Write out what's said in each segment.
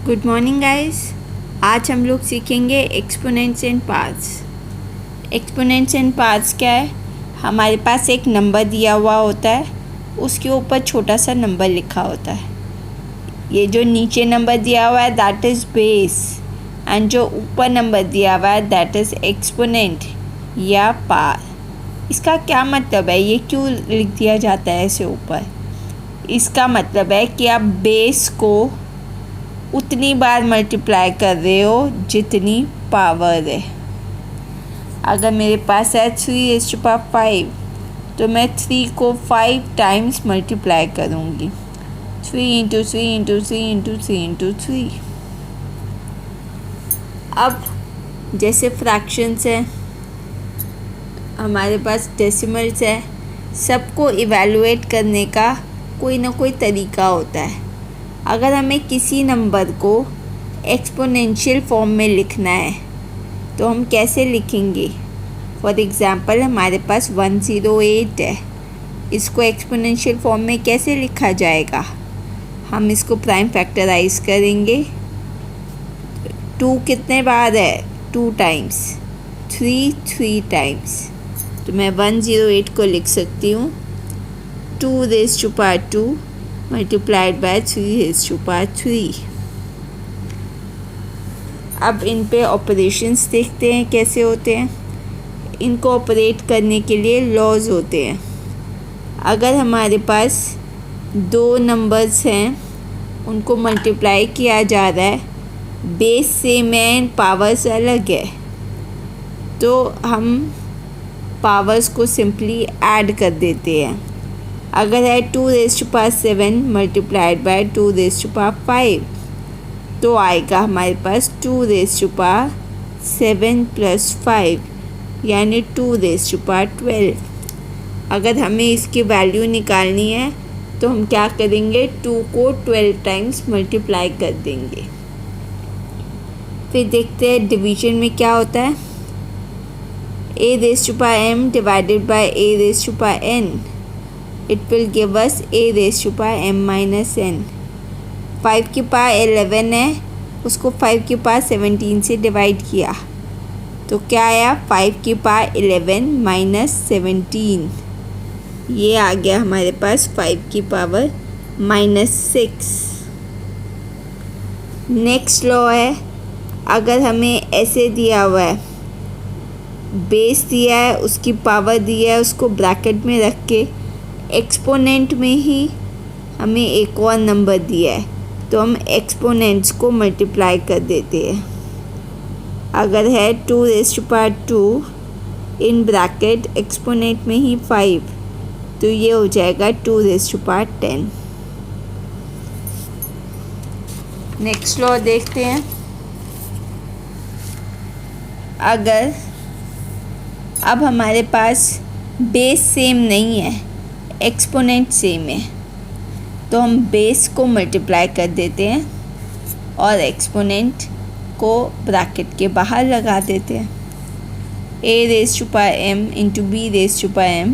Good morning guys. आज हम लोग सीखेंगे exponents and parts. Exponents and parts क्या है? हमारे पास एक नंबर दिया हुआ होता है, उसके ऊपर छोटा सा नंबर लिखा होता है। ये जो नीचे नंबर दिया हुआ है दैट इज़ बेस, एंड जो ऊपर नंबर दिया हुआ है दैट इज़ एक्सपोनेंट या पार। इसका क्या मतलब है? ये क्यों लिख दिया जाता है ऐसे ऊपर? इसका मतलब है कि आप बेस को उतनी बार मल्टीप्लाई कर रहे हो जितनी पावर है। अगर मेरे पास है 3⁵ तो मैं 3 को 5 टाइम्स मल्टीप्लाई करूँगी। 3 × 3 × 3 × 3 × 3। अब जैसे फ्रैक्शंस हैं, हमारे पास डेसिमल्स है, सबको इवैल्यूएट करने का कोई ना कोई तरीका होता है। अगर हमें किसी नंबर को एक्सपोनेंशियल फॉर्म में लिखना है तो हम कैसे लिखेंगे? फॉर एग्ज़ाम्पल हमारे पास 108 है, इसको एक्सपोनेंशियल फॉर्म में कैसे लिखा जाएगा? हम इसको प्राइम फैक्टराइज करेंगे। 2 कितने बार है? 2 टाइम्स। 3 टाइम्स। तो मैं 108 को लिख सकती हूँ 2⁵2 मल्टीप्लाइड बाय 3⁵3। अब इन पे ऑपरेशंस देखते हैं कैसे होते हैं। इनको ऑपरेट करने के लिए लॉज होते हैं। अगर हमारे पास 2 नंबर्स हैं, उनको मल्टीप्लाई किया जा रहा है, बेस सेम है एंड पावर्स अलग है, तो हम पावर्स को सिंपली ऐड कर देते हैं। अगर है 2⁵7 मल्टीप्लाइड बाय 2⁵5 तो आएगा हमारे पास 2⁵7 + 5 यानी 2⁵12। अगर हमें इसकी वैल्यू निकालनी है तो हम क्या करेंगे? 2 को 12 टाइम्स मल्टीप्लाई कर देंगे। फिर देखते हैं डिवीजन में क्या होता है। a⁻m divided by a⁻n, it will give us a⁻m-n। 5 की पावर 11 है, उसको 5 की पावर 17 से डिवाइड किया तो क्या आया? 5 की पावर 11 - 17। ये आ गया हमारे पास 5 की पावर -6। नेक्स्ट लॉ है, अगर हमें ऐसे दिया हुआ है, बेस दिया है, उसकी पावर दिया है, उसको ब्रैकेट में रख के एक्सपोनेंट में ही हमें एक और नंबर दिया है तो हम एक्सपोनेंट्स को मल्टीप्लाई कर देते हैं। अगर है 2⁵2 इन ब्रैकेट एक्सपोनेंट में ही 5 तो ये हो जाएगा 2⁻10। नेक्स्ट लॉ देखते हैं। अगर अब हमारे पास बेस सेम नहीं है, एक्सपोनेंट सेम है, तो हम बेस को मल्टीप्लाई कर देते हैं और एक्सपोनेंट को ब्रैकेट के बाहर लगा देते हैं। a⁻m × b⁻m,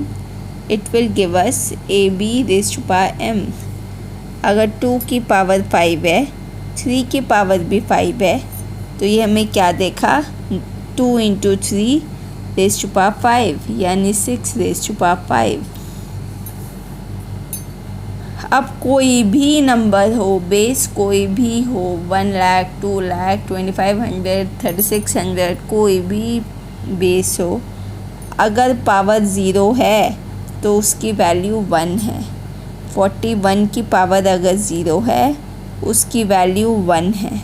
it will give us ab⁻m। अगर 2 की पावर 5 है, 3 की पावर भी 5 है, तो ये हमें क्या देखा? 2 × 3⁵5 यानी 6⁵5। अब कोई भी नंबर हो, बेस कोई भी हो, 1 लाख, 2 लाख, 2500, 3600, कोई भी बेस हो, अगर पावर 0 है तो उसकी वैल्यू 1 है। 41 की पावर अगर 0 है उसकी वैल्यू 1 है।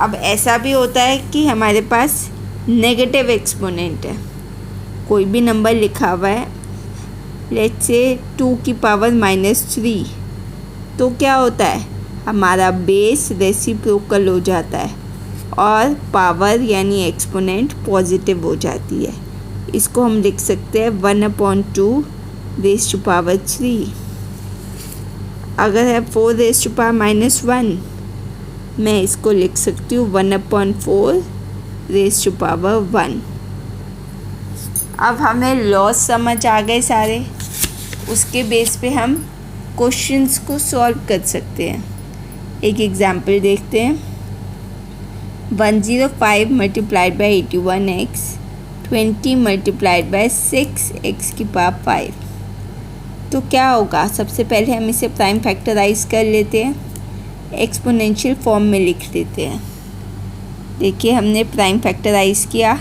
अब ऐसा भी होता है कि हमारे पास नेगेटिव एक्सपोनेंट है, कोई भी नंबर लिखा हुआ है, लेट्स से 2 की पावर -3, तो क्या होता है? हमारा बेस रेसिप्रोकल हो जाता है और पावर यानी एक्सपोनेंट पॉजिटिव हो जाती है। इसको हम लिख सकते हैं 1/2⁵3। अगर है 4⁻⁻1, मैं इसको लिख सकती हूँ 1/4⁻1। अब हमें लॉस समझ आ गए सारे, उसके बेस पे हम क्वेश्चंस को सॉल्व कर सकते हैं। एक एग्जाम्पल देखते हैं। 105 multiplied by 81x, 20 multiplied by 6x की पावर 5। तो क्या होगा, सबसे पहले हम इसे प्राइम फैक्टराइज कर लेते हैं, एक्सपोनेंशियल फॉर्म में लिख देते हैं। देखिए हमने प्राइम फैक्टराइज किया,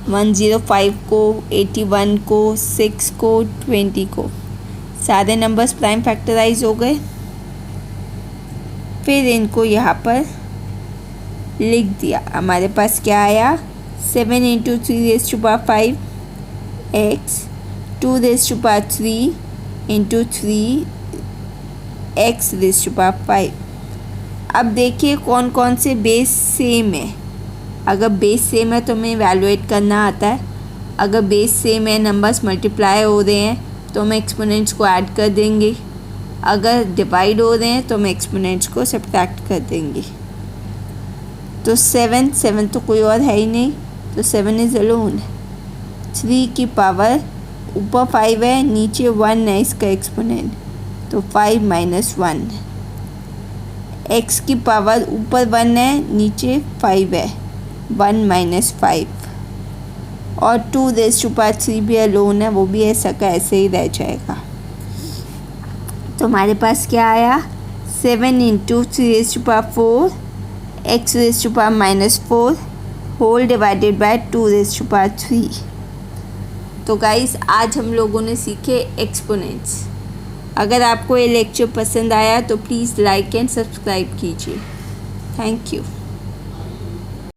105 को, 81 को, 6 को, 20 को, सारे नंबर्स प्राइम फैक्टराइज हो गए। फिर इनको यहाँ पर लिख दिया। हमारे पास क्या आया, 7 × 3⁵ x, 2⁵ 3 × 3x⁵5। अब देखिए कौन कौन से बेस सेम है। अगर बेस सेम है तो हमें इवैल्यूएट करना आता है। अगर बेस सेम है, नंबर्स मल्टीप्लाई हो रहे हैं, तो हम एक्सपोनेंट्स को ऐड कर देंगे। अगर डिवाइड हो रहे हैं तो हम एक्सपोनेंट्स को सब्ट्रैक्ट कर देंगे। तो 7 तो कोई और है ही नहीं, तो 7 इज़ अलोन। 3 की पावर ऊपर 5 है, नीचे 1 है इसका एक्सपोनेंट, तो 5 - 1। x की पावर ऊपर 1 है, नीचे 5 है, 1 - 5। और 2⁵3 भी अलोन है, वो भी ऐसा का ऐसे ही रह जाएगा। तो हमारे पास क्या आया, 7 × 3⁴ x⁻⁻4 होल डिवाइडेड बाय 2⁵3। तो गाइस आज हम लोगों ने सीखे एक्सपोनेंट्स। अगर आपको ये लेक्चर पसंद आया तो प्लीज़ लाइक एंड सब्सक्राइब कीजिए। Thank you.